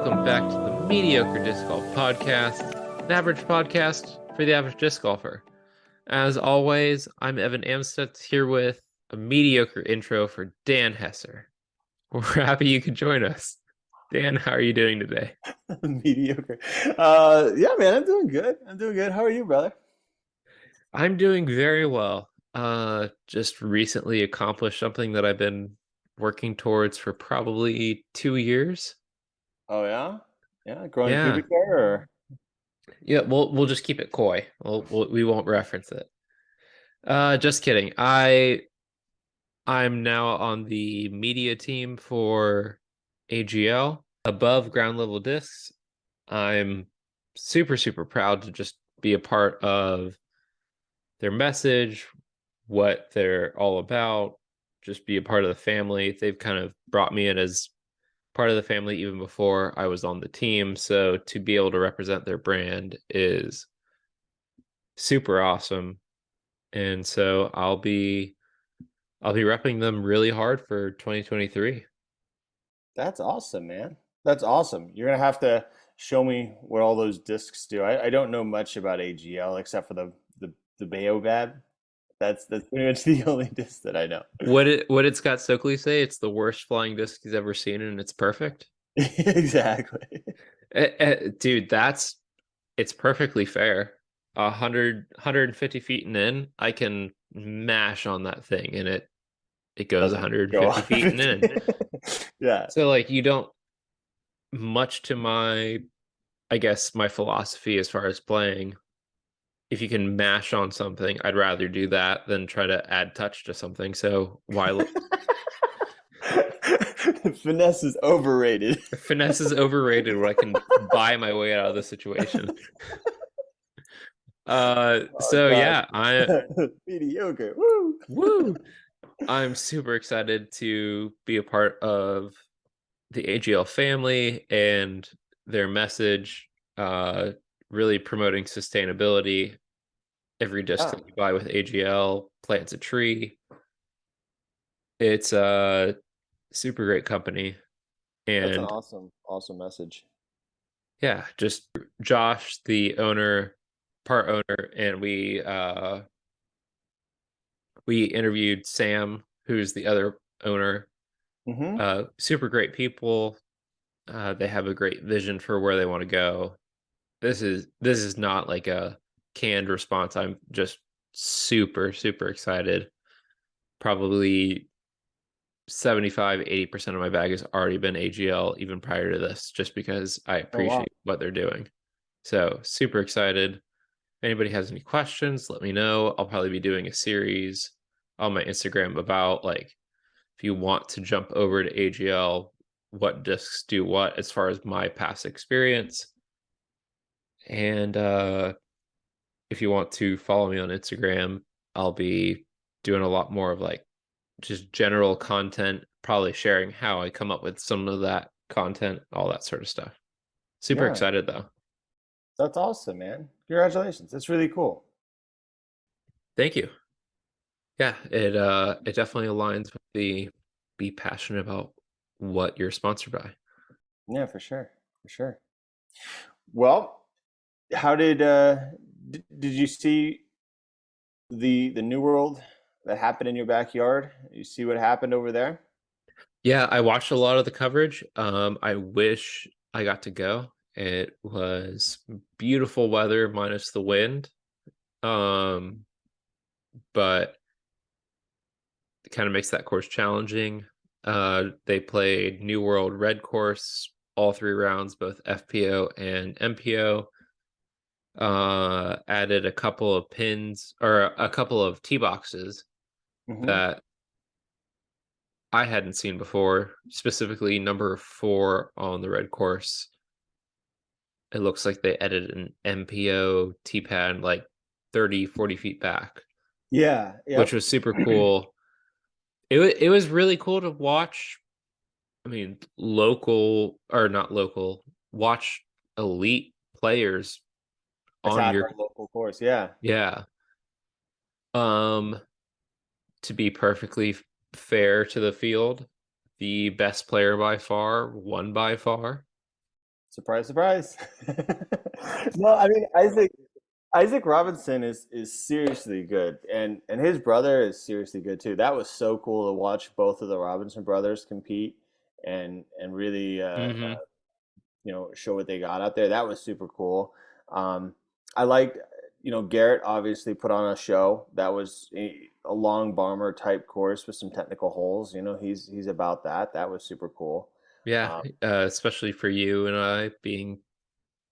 welcome back to the Mediocre Disc Golf Podcast, an average podcast for the average disc golfer. As always, I'm Evan Amstutz here with a mediocre intro for Dan Hesser. We're happy you could join us. Dan, how are you doing today? Mediocre. Yeah, man, I'm doing good. I'm doing good. How are you, brother? I'm doing very well. Just recently accomplished something that I've been working towards for probably 2 years. Oh yeah, yeah, growing Yeah. pubic hair, or Yeah, we'll just keep it coy. We won't reference it. Just kidding. I'm now on the media team for AGL above ground level discs. I'm super proud to just be a part of their message, what they're all about, just be a part of the family. They've kind of brought me in as part of the family even before I was on the team. So to be able to represent their brand is super awesome. And so I'll be repping them really hard for 2023. that's awesome, man. That's awesome. You're gonna have to show me what all those discs do. I don't know much about AGL except for the Baobab. That's pretty much the only disc that I know. What did Scott Stokely say? It's the worst flying disc he's ever seen, and it's perfect. Exactly. Dude, it's perfectly fair. 150 feet and in, I can mash on that thing, and it goes Doesn't go 150 off. feet and in. Yeah. So like you don't much to my, I guess my philosophy as far as playing. If you can mash on something, I'd rather do that than try to add touch to something. So why Finesse is overrated. finesse is overrated when I can buy my way out of the situation. Oh So God. yeah, I Mediocre. Woo. woo. I'm super excited to be a part of the AGL family and their message, uh, really promoting sustainability. Every disc Yeah, that you buy with AGL plants a tree. It's a super great company. that's an And awesome message. yeah, just Josh, the owner, part owner, and we interviewed Sam, who's the other owner. Hmm. Super great people. They have a great vision for where they want to go. This is not like a canned response. I'm just super excited. Probably 75-80% of my bag has already been AGL even prior to this, just because I Oh wow. appreciate what they're doing. So super excited. If anybody has any questions, let me know. I'll probably be doing a series on my Instagram about like if you want to jump over to AGL, what discs do what as far as my past experience. And if you want to follow me on Instagram, I'll be doing a lot more of like just general content, probably sharing how I come up with some of that content, all that sort of stuff. Super Yeah, excited though. that's awesome, man. Congratulations. That's really cool. Thank you. Yeah, it definitely aligns with the be passionate about what you're sponsored by. Yeah, for sure. For sure. Well, how did you see the New World that happened in your backyard? You see what happened over there? Yeah, I watched a lot of the coverage. I wish I got to go. It was beautiful weather minus the wind. Um, but it kind of makes that course challenging. They played New World Red Course all 3 rounds, both FPO and MPO. Added a couple of pins or a couple of tee boxes Hmm. that I hadn't seen before, specifically number 4 on the red course. It looks like they added an MPO tee pad like 30-40 feet back, Yeah, which yep. was super cool. It was really cool to watch. I mean, local or not local, watch elite players on Attack your our local course. Yeah. yeah. Um, to be perfectly fair to the field, the best player by far won by far. Surprise, surprise. No, I mean Isaac Robinson is seriously good, and his brother is seriously good too. That was so cool to watch both of the Robinson brothers compete and really Hmm. show what they got out there. That was super cool. I liked, Garrett obviously put on a show. That was a long bomber type course with some technical holes. He's about that. That was super cool. Yeah, Um, especially for you and I being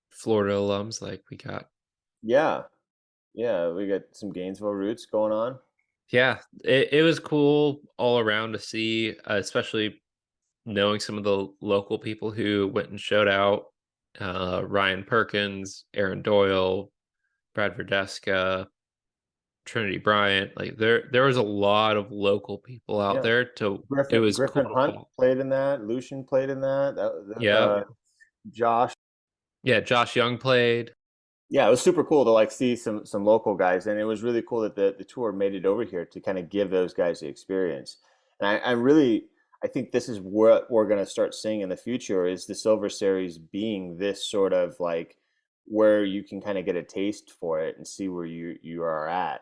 Florida alums, like we got. yeah, yeah, we got some Gainesville roots going on. Yeah, it was cool all around to see, especially knowing some of the local people who went and showed out. Ryan Perkins, Aaron Doyle, Brad Verdeska, Trinity Bryant. Like there was a lot of local people out Yeah, there. To it Griffin was cool Griffin to Hunt follow. played in that. Lucian played in that. Yeah, Josh. yeah. Josh Young played. Yeah, it was super cool to like see some local guys, and it was really cool that the tour made it over here to kind of give those guys the experience. And I think this is what we're going to start seeing in the future is the Silver Series being this sort of like where you can kind of get a taste for it and see where you are at.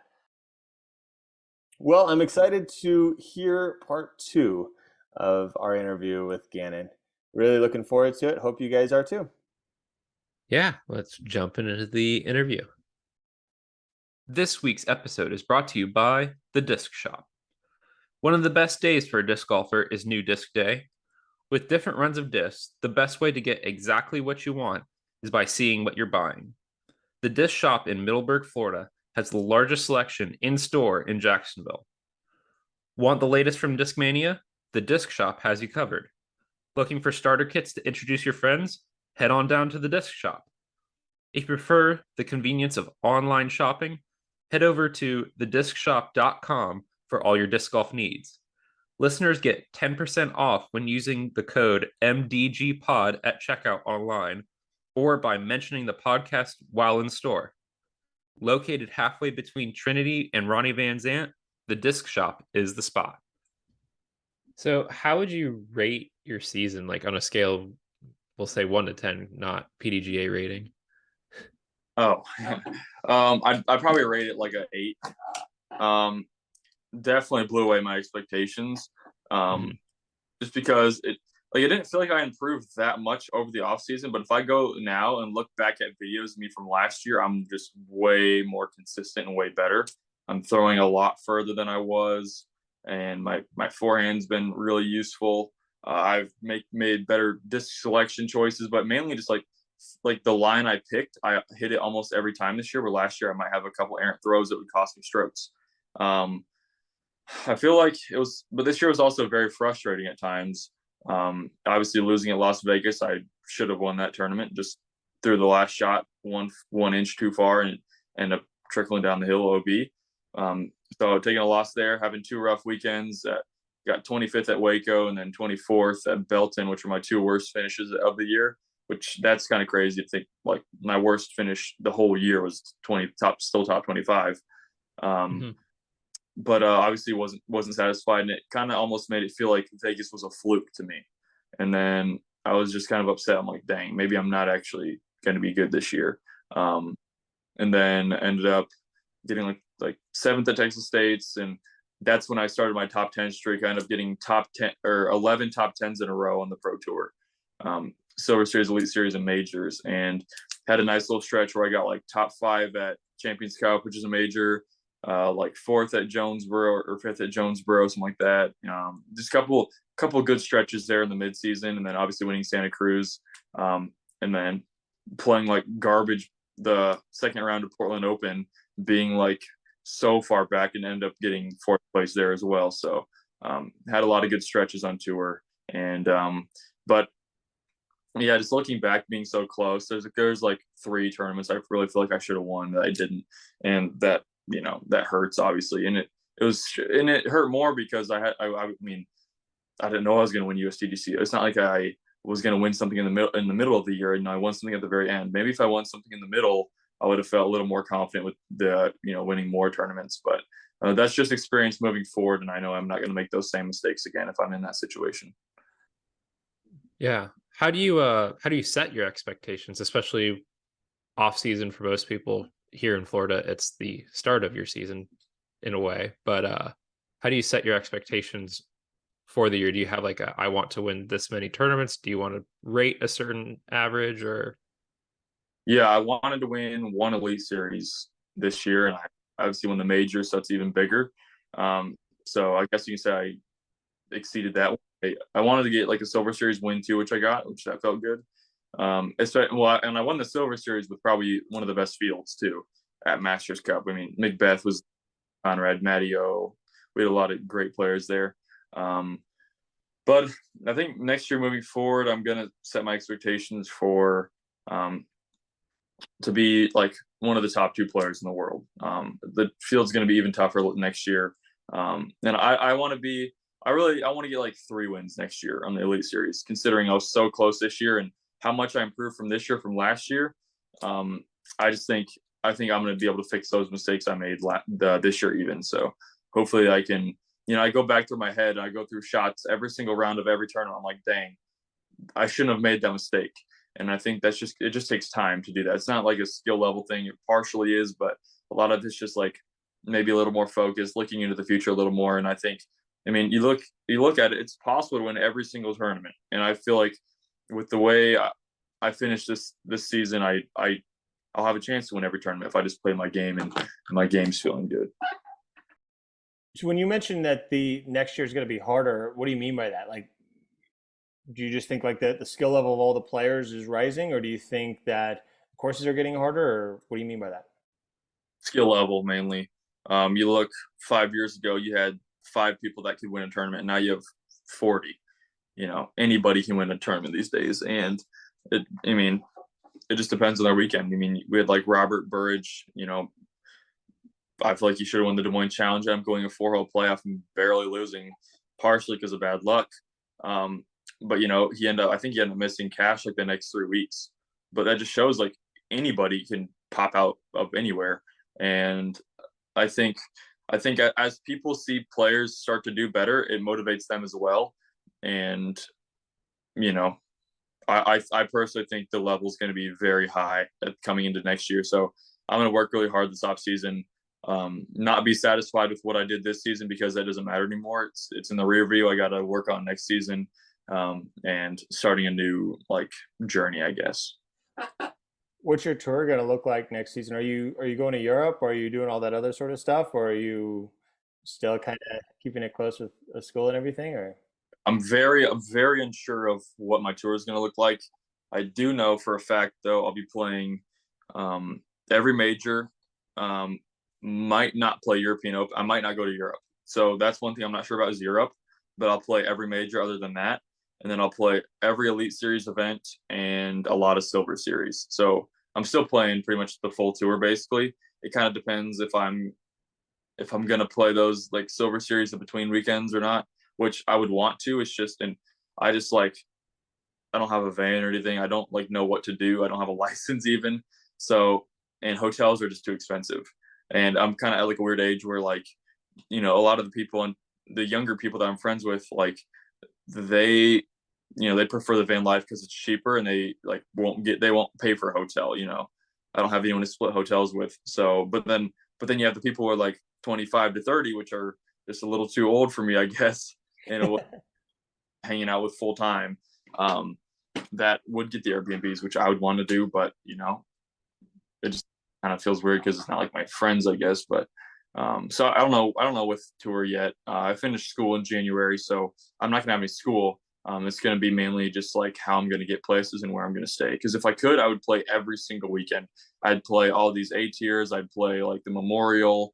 Well, I'm excited to hear part two of our interview with Gannon. Really looking forward to it. Hope you guys are too. Yeah, let's jump into the interview. This week's episode is brought to you by the Disc Shop. One of the best days for a disc golfer is New Disc Day. With different runs of discs, the best way to get exactly what you want is by seeing what you're buying. The Disc Shop in Middleburg, Florida has the largest selection in store in Jacksonville. Want the latest from Discmania? The Disc Shop has you covered. Looking for starter kits to introduce your friends? Head on down to the Disc Shop. If you prefer the convenience of online shopping, head over to thediscshop.com for all your disc golf needs. Listeners get 10% off when using the code MDGPOD at checkout online or by mentioning the podcast while in store. Located halfway between Trinity and Ronnie Van Zant, the Disc Shop is the spot. So, how would you rate your season, like on a scale, we'll say 1 to 10, not PDGA rating? Oh, I'd probably rate it like an 8. Um, Definitely blew away my expectations. Mhm. Just because it didn't feel like I improved that much over the off season. But if I go now and look back at videos of me from last year, I'm just way more consistent and way better. I'm throwing a lot further than I was, and my forehand's been really useful. I've made better disc selection choices, but mainly just like the line I picked, I hit it almost every time this year. Where last year I might have a couple errant throws that would cost me strokes. Um, I feel like it was, but this year was also very frustrating at times. Obviously, losing at Las Vegas, I should have won that tournament. Just threw the last shot one inch too far and ended up trickling down the hill OB. So taking a loss there, having 2 rough weekends. Got 25th at Waco and then 24th at Belton, which were my 2 worst finishes of the year. Which that's kind of crazy to think. Like my worst finish the whole year was still top 25. Um, Mhm. but obviously wasn't satisfied, and it kind of almost made it feel like Vegas was a fluke to me. And then I was just kind of upset. I'm like, dang, maybe I'm not actually going to be good this year. Um, and then ended up getting like 7th at Texas States, and that's when I started my top 10 streak. I ended up getting top 10 or 11 top 10s in a row on the Pro Tour, Silver Series, Elite Series, and Majors, and had a nice little stretch where I got like top 5 at Champions Cup, which is a major, like 4th at Jonesboro or 5th at Jonesboro, something like that. Just a couple of good stretches there in the midseason, and then obviously winning Santa Cruz, and then playing like garbage the second round of Portland Open, being like so far back and end up getting 4th place there as well. So had a lot of good stretches on tour, and but yeah, just looking back, being so close, there's like 3 tournaments I really feel like I should have won that I didn't, and that that hurts obviously, and it hurt more because I mean I didn't know I was going to win USDGC. It's not like I was going to win something in the middle of the year, and I won something at the very end. Maybe if I won something in the middle, I would have felt a little more confident with the winning more tournaments. But that's just experience moving forward, and I know I'm not going to make those same mistakes again if I'm in that situation. Yeah. how do you set your expectations, especially off season for most people here in Florida? It's the start of your season in a way, but how do you set your expectations for the year? Do you have like I want to win this many tournaments? Do you want to rate a certain average or? Yeah, I wanted to win one Elite Series this year, and I obviously won the major, so it's even bigger. So I guess you can say I exceeded that. I wanted to get like a Silver Series win too, which I got, which that felt good. And I won the Silver Series with probably one of the best fields too at Masters Cup. I mean, Macbeth was Conrad, Matteo. We had a lot of great players there. But I think next year moving forward, I'm gonna set my expectations for to be like one of the top two players in the world. The field's going to be even tougher next year. And I want to be, I want to get like 3 wins next year on the Elite Series, considering I was so close this year and how much I improved from this year from last year. I just think, I think I'm going to be able to fix those mistakes I made this year even. So hopefully I can, I go back through my head and I go through shots every single round of every tournament. I'm like, dang, I shouldn't have made that mistake. And I think it just takes time to do that. It's not like a skill level thing. It partially is, but a lot of it's just like maybe a little more focused, looking into the future a little more. And I think, I mean, you look at it, it's possible to win every single tournament. And I feel like with the way I finished this season, I'll have a chance to win every tournament if I just play my game and my game's feeling good. So when you mentioned that the next year is going to be harder, what do you mean by that? Like, do you just think like the skill level of all the players is rising, or do you think that courses are getting harder, or what do you mean by that? Skill level mainly. You look 5 years ago, you had 5 people that could win a tournament. Now you have 40. Anybody can win a tournament these days, and I mean, it just depends on their weekend. I mean, we had like Robert Burridge. I feel like he should have won the Des Moines Challenge. I'm going a 4-hole playoff and barely losing, partially because of bad luck. But I think he ended up missing cash like the next 3 weeks. But that just shows like anybody can pop out of anywhere. And I think as people see players start to do better, it motivates them as well. And I personally think the level is going to be very high coming into next year. So I'm going to work really hard this off season. Not be satisfied with what I did this season because that doesn't matter anymore. It's in the rear view. I got to work on next season. And starting a new journey, I guess. What's your tour going to look like next season? Are you going to Europe, or are you doing all that other sort of stuff, or are you still kind of keeping it close with school and everything? Or I'm very unsure of what my tour is going to look like. I do know for a fact though I'll be playing every major. Might not play European Open. I might not go to Europe. So that's one thing I'm not sure about is Europe, but I'll play every major other than that. And then I'll play every Elite Series event and a lot of Silver Series. So I'm still playing pretty much the full tour basically. It kind of depends if I'm gonna play those like Silver Series in between weekends or not, which I would want to. It's just I don't have a van or anything. I don't know what to do. I don't have a license even. So and hotels are just too expensive. And I'm kind of at like a weird age where a lot of the people and the younger people that I'm friends with, they prefer the van life because it's cheaper and they won't pay for a hotel. I don't have anyone to split hotels with. So, but then you have the people who are like 25 to 30, which are just a little too old for me, I guess, and hanging out with full time. That would get the Airbnbs, which I would want to do, but it just kind of feels weird because it's not like my friends, I guess. But so I don't know with tour yet. I finished school in January, so I'm not gonna have any school. It's gonna be mainly just like how I'm gonna get places and where I'm gonna stay. Because if I could, I would play every single weekend. I'd play all these A tiers. I'd play like the Memorial,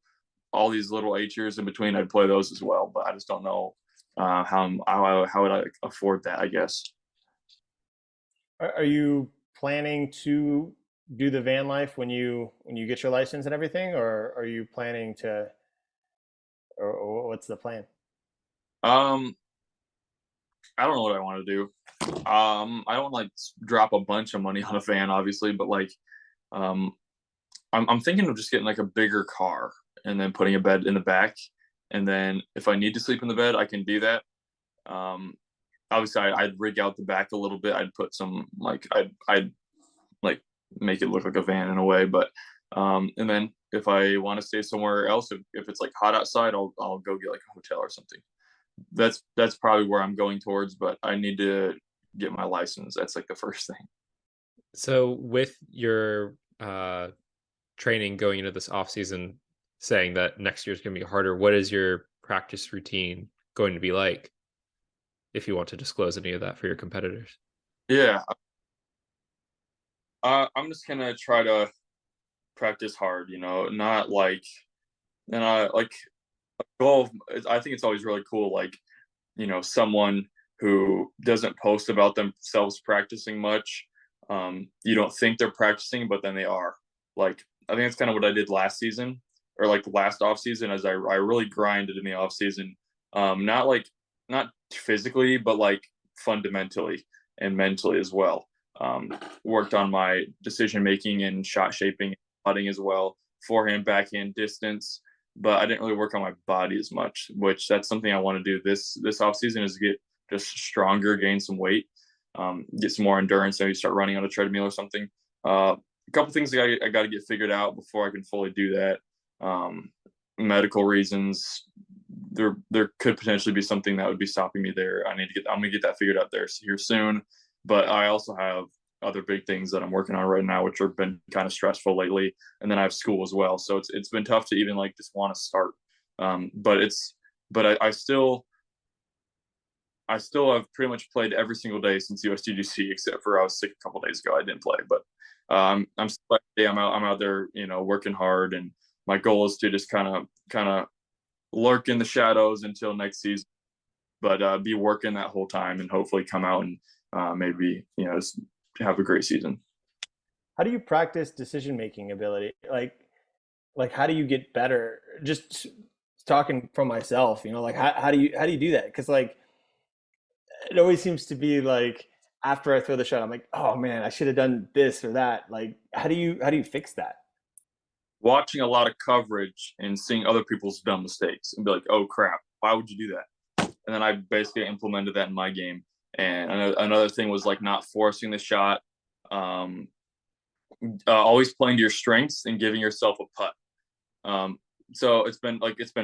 all these little A tiers in between. I'd play those as well, but I just don't know how would I afford that, I guess. are you planning to do the van life when you get your license and everything, or are you planning to, or what's the plan? Um, I don't know what I want to do. I don't drop a bunch of money on a van, obviously, but um, I'm thinking of just getting a bigger car and then putting a bed in the back, and then if I need to sleep in the bed, I can do that. obviously I'd rig out the back a little bit. I'd put some like I'd like make it look like a van in a way, but and then if I want to stay somewhere else, if it's like hot outside, I'll go get like a hotel or something. That's probably where I'm going towards, but I need to get my license. That's like the first thing. So with your training going into this off season, saying that next year's going to be harder, what is your practice routine going to be like? If you want to disclose any of that for your competitors. Yeah, I'm just gonna try to practice hard. Not like, and I like goal. I think it's always really cool. Like, someone who doesn't post about themselves practicing much. You don't think they're practicing, but then they are. Like, I think that's kind of what I did last season, or like last off season, as I really grinded in the off season. Not physically, but like fundamentally and mentally as well. Worked on my decision making and shot shaping, putting as well, forehand, backhand, distance. But I didn't really work on my body as much, which that's something I want to do this off season, is get just stronger, gain some weight, get some more endurance. Maybe start running on a treadmill or something. A couple things I got to get figured out before I can fully do that. Medical reasons. There could potentially be something that would be stopping me there. I'm gonna get that figured out there here soon. But I also have other big things that I'm working on right now, which have been kind of stressful lately. And then I have school as well, so it's been tough to even like just want to start. But I still have pretty much played every single day since USDGC, except for I was sick a couple days ago. I didn't play, but I'm still I'm out there, working hard, and my goal is to just kind of lurk in the shadows until next season, but be working that whole time and hopefully come out and maybe just have a great season. How do you practice decision making ability? Like how do you get better? Just talking from myself, like how do you do that? Because like it always seems to be like after I throw the shot, I'm like, oh man, I should have done this or that. Like how do you fix that? Watching a lot of coverage and seeing other people's dumb mistakes and be like, oh crap, why would you do that? And then I basically implemented that in my game. And another thing was like not forcing the shot, always playing to your strengths and giving yourself a putt. So it's been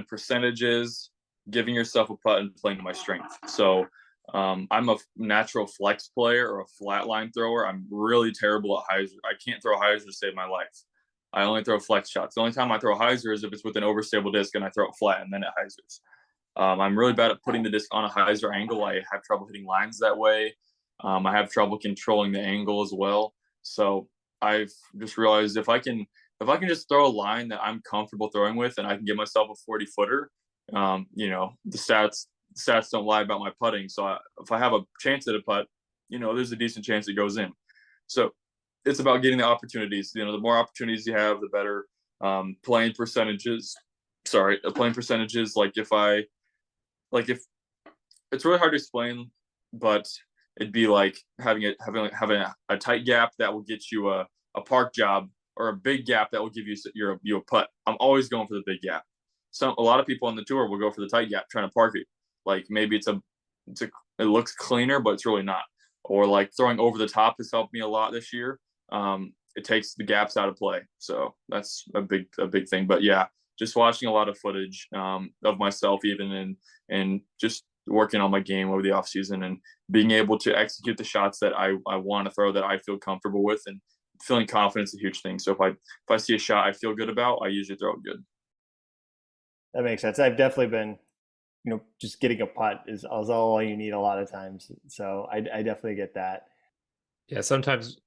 percentages, giving yourself a putt, and playing to my strength. So I'm a natural flex player or a flat line thrower. I'm really terrible at hyzer. I can't throw hyzer to save my life. I only throw flex shots. The only time I throw a hyzer is if it's with an overstable disc and I throw it flat and then it hyzers. I'm really bad at putting the disc on a hyzer angle. I have trouble hitting lines that way. I have trouble controlling the angle as well. So I've just realized if I can just throw a line that I'm comfortable throwing with, and I can give myself a 40-footer, the stats don't lie about my putting. So if I have a chance at a putt, there's a decent chance it goes in. So it's about getting the opportunities. The more opportunities you have, the better. Playing percentages. Like if it's really hard to explain, but it'd be like having a tight gap that will get you a park job, or a big gap that will give you a putt. I'm always going for the big gap. A lot of people on the tour will go for the tight gap, trying to park it. Like maybe it looks cleaner, but it's really not. Or like throwing over the top has helped me a lot this year. It takes the gaps out of play, so that's a big thing. But yeah, just watching a lot of footage of myself, even and just working on my game over the off season, and being able to execute the shots that I want to throw, that I feel comfortable with, and feeling confidence is a huge thing. So if I see a shot I feel good about, I usually throw it good. That makes sense. I've definitely been, just getting a putt is all you need a lot of times. So I definitely get that. Yeah, sometimes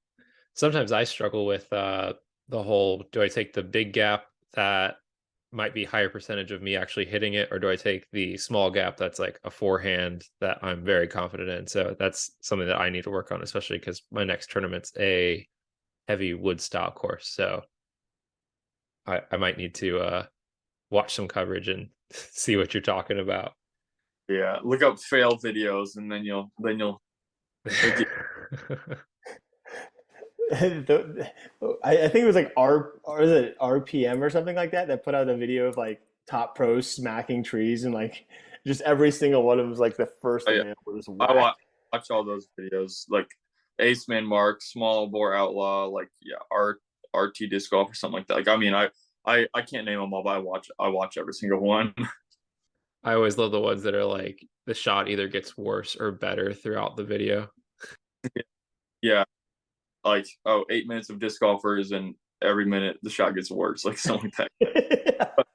I struggle with the whole, do I take the big gap that might be higher percentage of me actually hitting it, or do I take the small gap that's like a forehand that I'm very confident in? So that's something that I need to work on, especially because my next tournament's a heavy wood style course. So I might need to watch some coverage and see what you're talking about. Yeah, look up fail videos, and then you'll I think it was like or is it RPM or something like that put out a video of like top pros smacking trees, and like just every single one of them was like the first Oh, thing yeah. they was I whacked. watch all those videos, like Ace Man Mark, Small Bore Outlaw, like RT Disc Golf or something like that. Like, I mean, I can't name them all, but I watch every single one. I always love the ones that are like the shot either gets worse or better throughout the video. Yeah, like 8 minutes of disc golfers, and every minute the shot gets worse, like something like that. But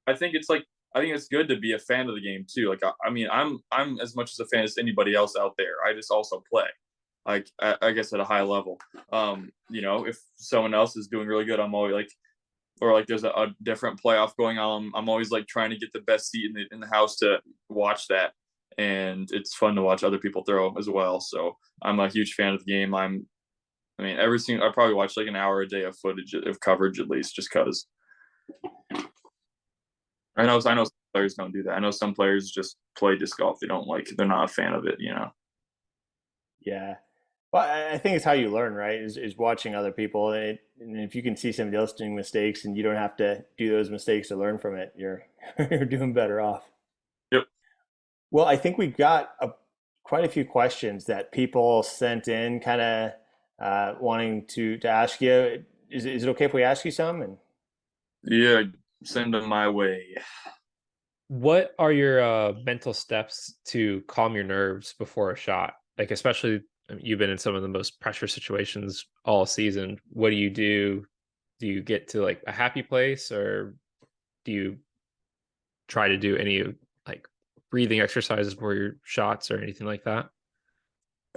I think it's like I think it's good to be a fan of the game too. Like I mean, I'm as much as a fan as anybody else out there. I just also play, like I guess at a high level. If someone else is doing really good, I'm always like, or like there's a different playoff going on. I'm always like trying to get the best seat in the house to watch that, and it's fun to watch other people throw as well. So I'm a huge fan of the game. I mean, I probably watch like an hour a day of footage of coverage at least, just cause. I know some players don't do that. I know some players just play disc golf. They're not a fan of it. Yeah. Well, I think it's how you learn, right? Is watching other people, and if you can see somebody else doing mistakes, and you don't have to do those mistakes to learn from it, you're you're doing better off. Yep. Well, I think we've got quite a few questions that people sent in, kind of wanting to ask you. Is it okay if we ask you some? And Yeah. Send them my way. What are your mental steps to calm your nerves before a shot? Like, especially you've been in some of the most pressure situations all season. What do you do? Do you get to like a happy place, or do you try to do any like breathing exercises for your shots or anything like that?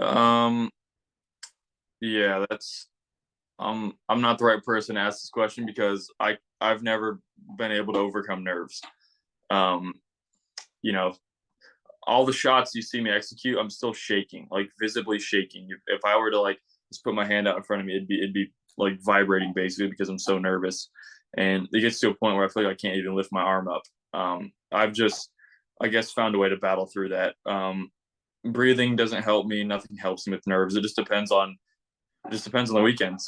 Um. Yeah, I'm not the right person to ask this question because I've never been able to overcome nerves. Um, you know, all the shots you see me execute, I'm still shaking, like visibly shaking. If I were to like just put my hand out in front of me, it'd be like vibrating basically because I'm so nervous. And it gets to a point where I feel like I can't even lift my arm up. I've just, I guess, found a way to battle through that. Breathing doesn't help me. Nothing helps me with nerves. It just depends on the weekend.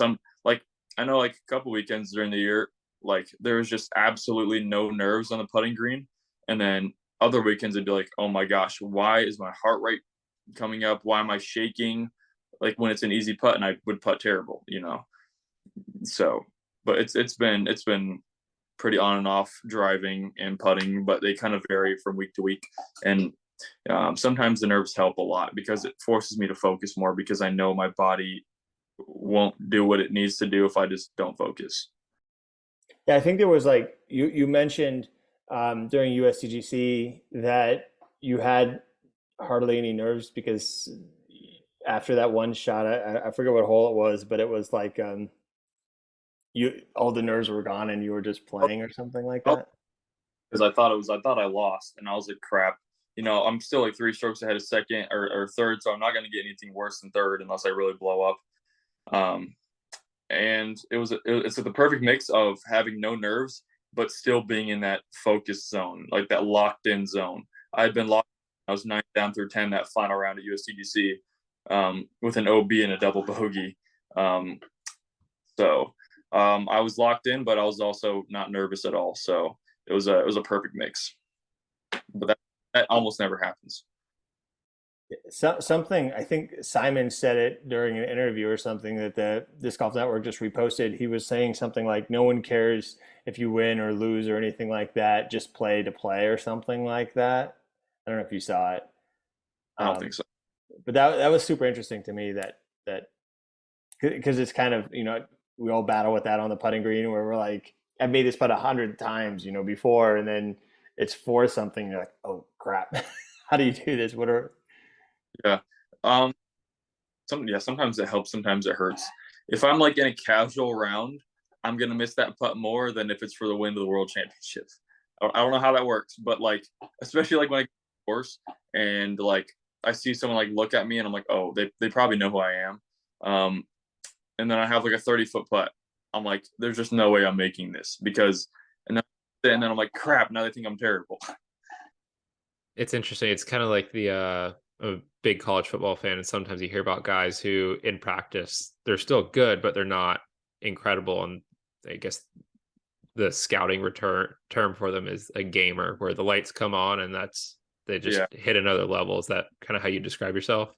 Like I know like a couple weekends during the year, like there was just absolutely no nerves on the putting green, and then other weekends it'd be like, oh my gosh, why is my heart rate coming up? Why am I shaking? Like when it's an easy putt and I would putt terrible. So, but it's been pretty on and off driving and putting, but they kind of vary from week to week. And sometimes the nerves help a lot because it forces me to focus more because I know my body won't do what it needs to do if I just don't focus. yeah, I think there was like you mentioned during USDGC that you had hardly any nerves because after that one shot, I forget what hole it was, but it was like you all the nerves were gone and you were just playing or something like that. Because I thought I lost, and I was like, crap. I'm still like 3 strokes ahead of second or third, so I'm not going to get anything worse than third unless I really blow up. Um, and it's the perfect mix of having no nerves but still being in that focus zone, like that locked in zone. I had been locked. I was 9 down through 10 that final round at USDGC, with an OB and a double bogey. Um, so I was locked in, but I was also not nervous at all. So it was a perfect mix. But that almost never happens. Something I think Simon said it during an interview or something that the Disc Golf Network just reposted. He was saying something like, "No one cares if you win or lose or anything like that. Just play to play," or something like that. I don't know if you saw it, I don't think so. but that was super interesting to me. That because it's kind of we all battle with that on the putting green where we're like, I've made this putt 100 times before, and then it's for something. You're like, oh crap, how do you do this? What are Yeah. Um, sometimes it helps, sometimes it hurts. If I'm like in a casual round, I'm gonna miss that putt more than if it's for the win of the world championship. I don't know how that works, but like especially like when I course and like I see someone like look at me and I'm like, oh, they probably know who I am. Um, and then I have like a 30-foot putt. I'm like, there's just no way I'm making this because and then I'm like, crap, now they think I'm terrible. It's interesting. It's kind of like a big college football fan, and sometimes you hear about guys who in practice they're still good, but they're not incredible. And I guess the scouting return term for them is a gamer, where the lights come on and they just Yeah. hit another level. Is that kind of how you describe yourself?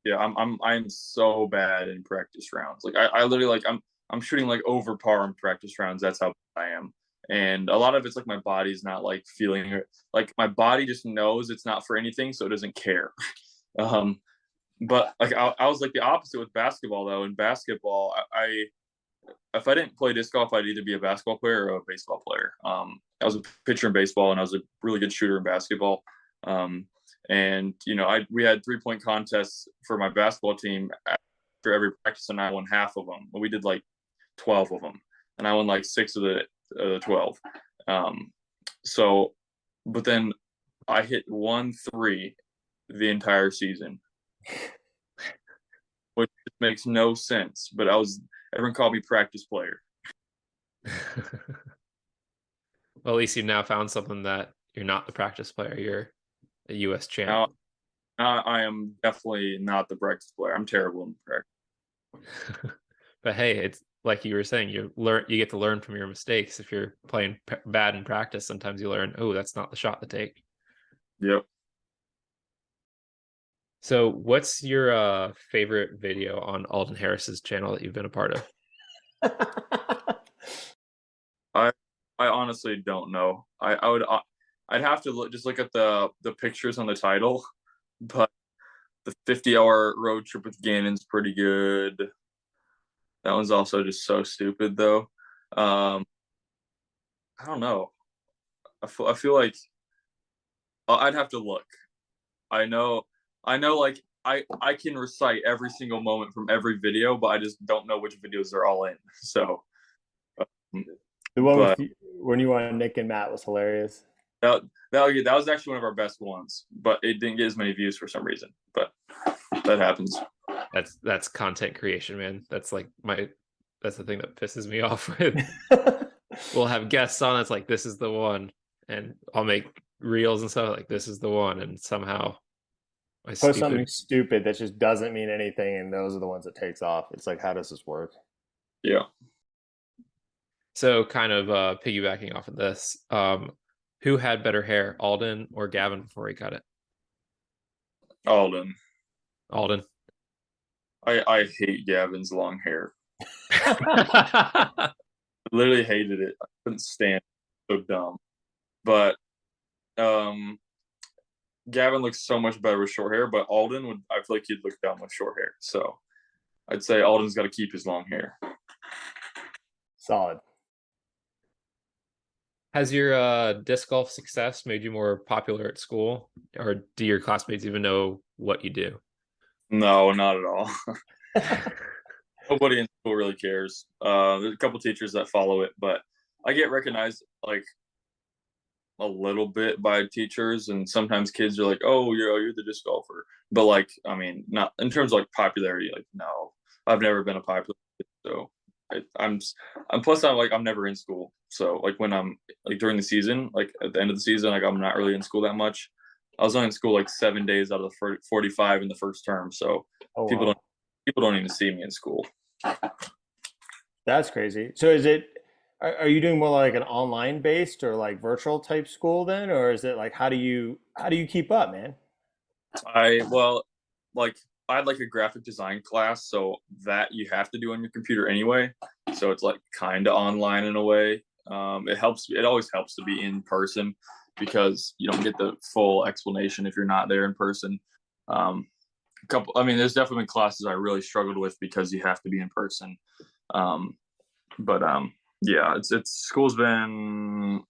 Yeah, I'm so bad in practice rounds. Like I literally like I'm shooting like over par in practice rounds. That's how I am. And a lot of it's like my body's not like feeling it. Like my body just knows it's not for anything, so it doesn't care. um, but like I was like the opposite with basketball though. In basketball, I if I didn't play disc golf, I'd either be a basketball player or a baseball player. I was a pitcher in baseball, and I was a really good shooter in basketball. And we had 3-point contests for my basketball team after every practice, and I won half of them. We did like 12 of them, and I won like 6 of the 12. So, but then I hit 1-3 the entire season, which makes no sense. But everyone called me practice player. Well, at least you've now found something that you're not the practice player. You're a U.S. champ. Now I am definitely not the practice player. I'm terrible in practice. But hey, it's like you were saying, you get to learn from your mistakes. If you're playing bad in practice, sometimes you learn, oh, that's not the shot to take. Yep. So what's your favorite video on Alden Harris's channel that you've been a part of? I honestly don't know. I'd have to look at the pictures on the title, but the 50-hour road trip with Gannon's pretty good. That one's also just so stupid though. I don't know. I feel like I'd have to look. I know like I can recite every single moment from every video, but I just don't know which videos they're all in. So The one but with when you won Nick and Matt was hilarious. that that was actually one of our best ones, but it didn't get as many views for some reason. But that happens. That's content creation, man. That's the thing that pisses me off with. We'll have guests on. It's like, this is the one, and I'll make reels and stuff like, this is the one, and somehow Post something stupid that just doesn't mean anything, and those are the ones that takes off. It's like, how does this work? Yeah. So kind of piggybacking off of this, who had better hair, Alden or Gavin before he cut it? Alden. I hate Gavin's long hair. I literally hated it. I couldn't stand it. So dumb. But Gavin looks so much better with short hair, but Alden I feel like he'd look dumb with short hair. So I'd say Alden's got to keep his long hair. Solid. Has your disc golf success made you more popular at school, or do your classmates even know what you do? No, not at all. Nobody in school really cares. There's a couple teachers that follow it, but I get recognized like a little bit by teachers, and sometimes kids are like, "Oh, you're the disc golfer," but like, I mean, not in terms of like popularity. Like, no, I've never been a popular kid, so I'm plus I'm never in school. So like when I'm like during the season, like at the end of the season, like I'm not really in school that much. I was only in school like 7 days out of the 45 in the first term, so people don't even see me in school. That's crazy. So are you doing more like an online based or like virtual type school then, or is it like how do you keep up, man? Like I had like a graphic design class, so that you have to do on your computer anyway. So it's like kind of online in a way. It always helps to be in person because you don't get the full explanation if you're not there in person. There's definitely been classes I really struggled with because you have to be in person. Yeah, it's school's been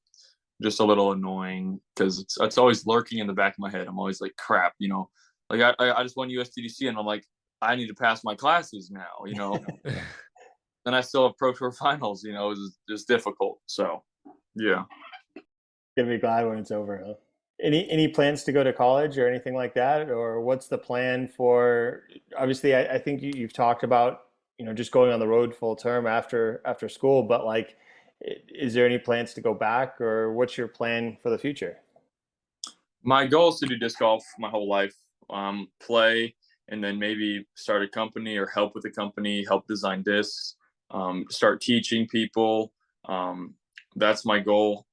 just a little annoying because it's always lurking in the back of my head. I'm always like, crap, like I just won USDDC and I'm like, I need to pass my classes now, and I still have Pro Tour finals, it's just difficult. So yeah. Gonna be glad when it's over, huh? Any plans to go to college or anything like that, or what's the plan for? Obviously, I think you've talked about just going on the road full term after school, but like, is there any plans to go back, or what's your plan for the future? My goal is to do disc golf my whole life, play, and then maybe start a company or help with a company, help design discs, start teaching people. That's my goal.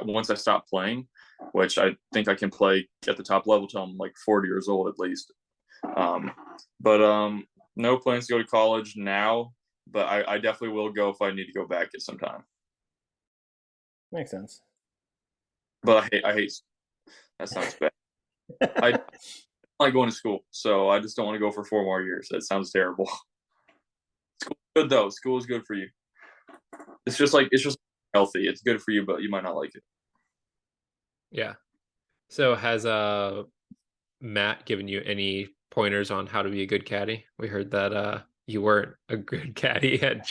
Once I stop playing, which I think I can play at the top level till I'm like 40 years old at least. But no plans to go to college now, but I definitely will go if I need to go back at some time. Makes sense. But I hate that sounds bad. I like going to school, so I just don't want to go for 4 more years. That sounds terrible. School's good though. School is good for you. It's just healthy. It's good for you, but you might not like it. Yeah. So has Matt given you any pointers on how to be a good caddy? We heard that you weren't a good caddy at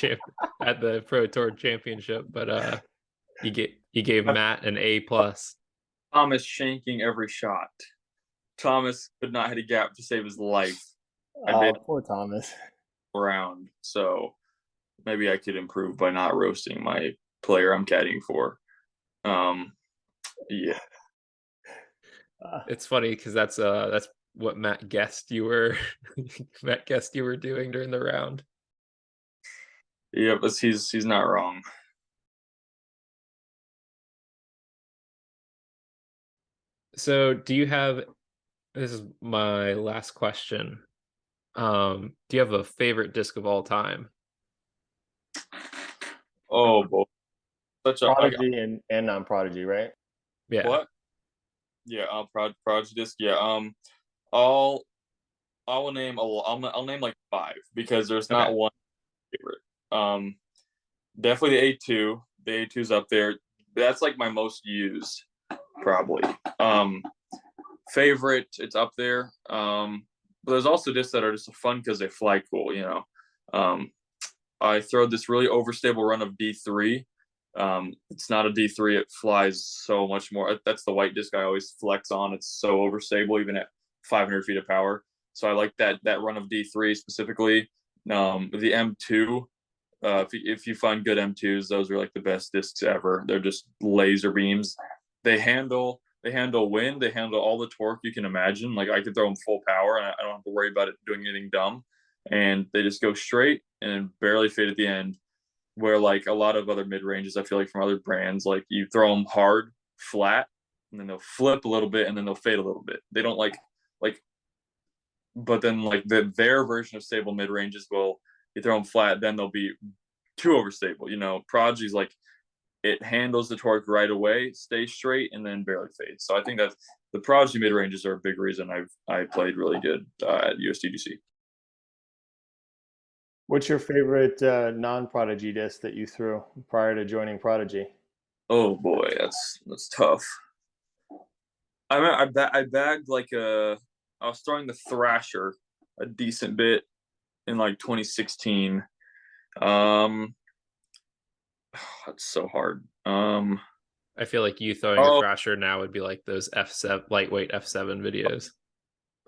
the Pro Tour Championship, but you gave Matt an A+. Thomas shanking every shot. Thomas could not hit a gap to save his life. Oh, poor Thomas. Around, so maybe I could improve by not roasting my player I'm caddying for. Yeah. It's funny because that's what Matt guessed you were doing during the round. Yep, he's not wrong. So do you have, this is my last question. Do you have a favorite disc of all time? Oh boy. Prodigy and non-Prodigy, right? Yeah. What? Yeah, Prodigy disc. Yeah. I'll name I'll name like 5 because there's not one favorite. Definitely the A2. The A2's up there. That's like my most used, probably. Favorite, it's up there. But there's also discs that are just fun because they fly cool, you know. I throw this really overstable run of D3. It's not a D3, it flies so much more. That's the white disc I always flex on. It's so overstable, even at 500 feet of power. So I like that run of D3 specifically. The M2, if you find good M2s, those are like the best discs ever. They're just laser beams. They handle wind. They handle all the torque you can imagine. Like I could throw them full power and I don't have to worry about it doing anything dumb. And they just go straight and barely fade at the end. Where like a lot of other mid ranges, I feel like from other brands, like you throw them hard, flat, and then they'll flip a little bit and then they'll fade a little bit. They don't like, but then like their version of stable mid ranges will, you throw them flat, then they'll be too overstable. You know, Prodigy's like, it handles the torque right away, stays straight, and then barely fades. So I think that the Prodigy mid ranges are a big reason I played really good at USDGC. What's your favorite non-Prodigy disc that you threw prior to joining Prodigy? Oh boy, that's tough. I bagged like I was throwing the Thrasher a decent bit in like 2016. That's so hard. I feel like you throwing a Thrasher now would be like those F7 lightweight F7 videos.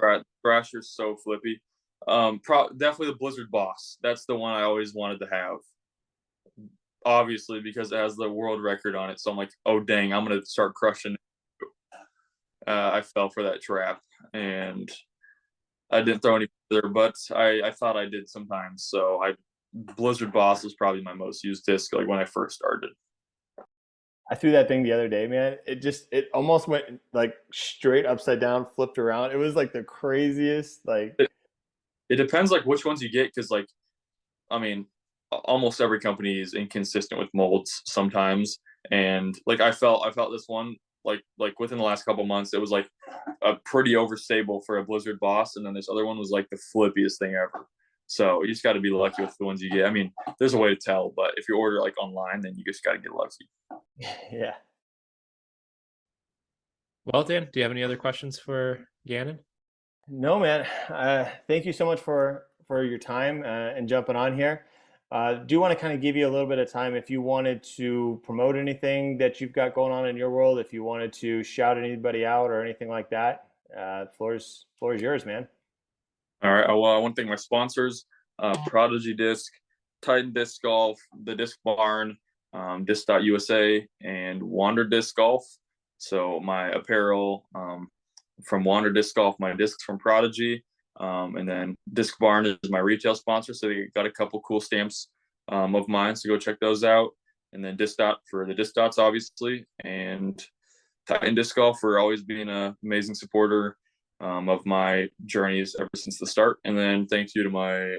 Right, Thrasher's so flippy. Definitely the Blizzard Boss. That's the one I always wanted to have. Obviously, because it has the world record on it. So I'm like, oh dang, I'm gonna start crushing. I fell for that trap, and I didn't throw any further, but I thought I did sometimes. So Blizzard Boss was probably my most used disc, like when I first started. I threw that thing the other day, man. It almost went like straight upside down, flipped around. It was like the craziest, like. It depends like which ones you get, because like, I mean, almost every company is inconsistent with molds sometimes, and like I felt this one like within the last couple months, it was like a pretty overstable for a Blizzard Boss, and then this other one was like the flippiest thing ever. So you just got to be lucky with the ones you get. I mean, there's a way to tell, but if you order like online, then you just got to get lucky. Yeah. Well, Dan, do you have any other questions for Gannon? No, man. Thank you so much for your time and jumping on here. Do want to kind of give you a little bit of time if you wanted to promote anything that you've got going on in your world, if you wanted to shout anybody out or anything like that. Floor is yours, man. All right. Well, I want to thank my sponsors, Prodigy Disc, Titan Disc Golf, the Disc Barn, Disc.USA, and Wander Disc Golf. So my apparel from Wander Disc Golf, my discs from Prodigy, and then Disc Barn is my retail sponsor. So they got a couple cool stamps of mine. So go check those out. And then Disc Dot for the Disc Dots, obviously. And Titan Disc Golf for always being an amazing supporter of my journeys ever since the start. And then thank you to my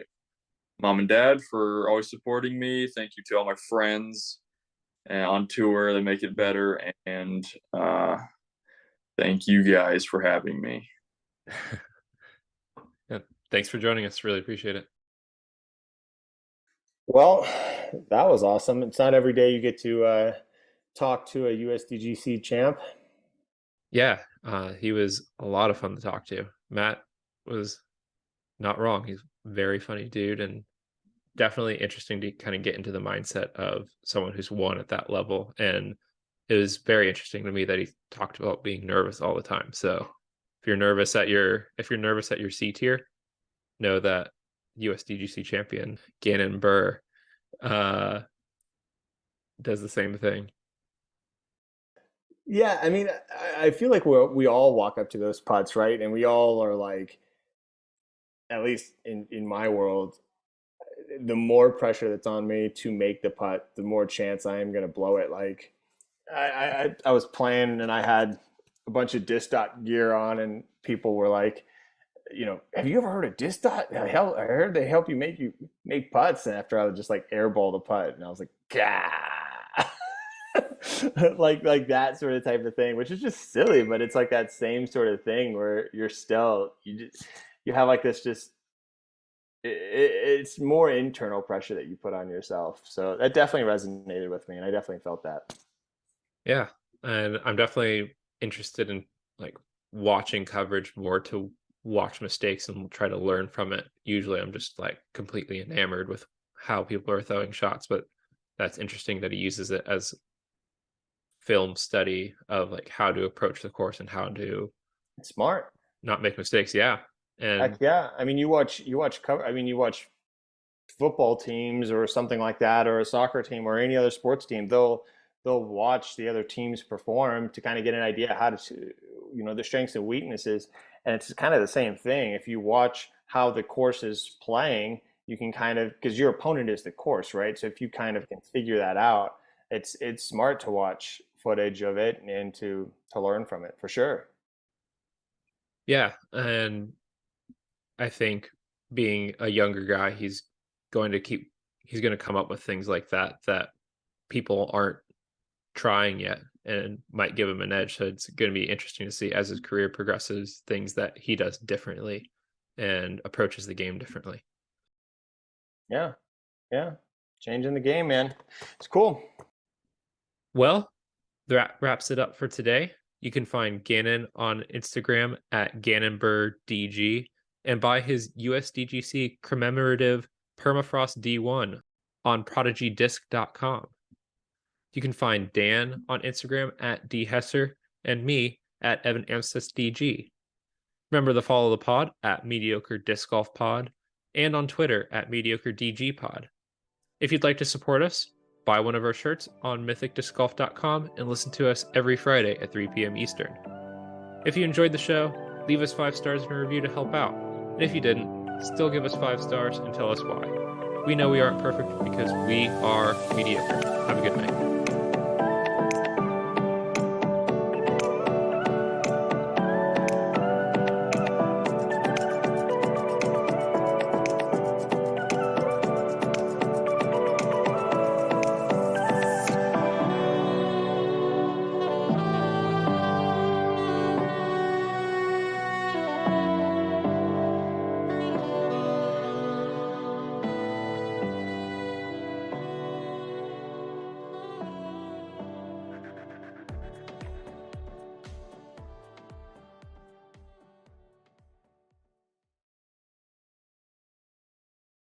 mom and dad for always supporting me. Thank you to all my friends on tour that make it better. And thank you guys for having me. Yeah, thanks for joining us. Really appreciate it. Well, that was awesome. It's not every day you get to talk to a USDGC champ. Yeah, he was a lot of fun to talk to. Matt was not wrong. He's a very funny dude, and definitely interesting to kind of get into the mindset of someone who's won at that level. And it was very interesting to me that he talked about being nervous all the time. So if you're nervous at your C tier, know that USDGC champion Gannon Buhr does the same thing. Yeah, I mean, I feel like we all walk up to those putts, right? And we all are like, at least in my world, the more pressure that's on me to make the putt, the more chance I am going to blow it. Like, I was playing and I had a bunch of disc dot gear on, and people were like, have you ever heard of disc dot? Hell, I heard they help you make putts. And after I would just like airball the putt, and I was like, gah. like that sort of type of thing, which is just silly, but it's like that same sort of thing where you have like this just it's more internal pressure that you put on yourself. So that definitely resonated with me, and I definitely felt that. Yeah, and I'm definitely interested in like watching coverage more to watch mistakes and try to learn from it. Usually I'm just like completely enamored with how people are throwing shots, but that's interesting that he uses it as film study of like how to approach the course and how to It's smart. not make mistakes. Yeah. Heck And yeah. I mean, you watch football teams or something like that, or a soccer team or any other sports team. They'll watch the other teams perform to kind of get an idea how to, the strengths and weaknesses. And it's kind of the same thing. If you watch how the course is playing, you can kind of, because your opponent is the course, right? So if you kind of can figure that out, it's smart to watch footage of it and to learn from it for sure. yeah, and I think being a younger guy, he's going to come up with things like that people aren't trying yet and might give him an edge. So it's going to be interesting to see as his career progresses, things that he does differently and approaches the game differently. Yeah. Yeah. Changing the game, man. It's cool. Well, that wraps it up for today. You can find Gannon on Instagram at GannonBuhrDG and buy his USDGC commemorative Permafrost D1 on ProdigyDisc.com. You can find Dan on Instagram at dhesser and me at EvanAmstesDG. Remember to follow the pod at Mediocre Disc Golf Pod and on Twitter at Mediocre DG Pod. If you'd like to support us, buy one of our shirts on mythicdiscgolf.com and listen to us every Friday at 3 p.m. Eastern. If you enjoyed the show, leave us 5 stars and a review to help out. And if you didn't, still give us 5 stars and tell us why. We know we aren't perfect because we are mediocre. Have a good night.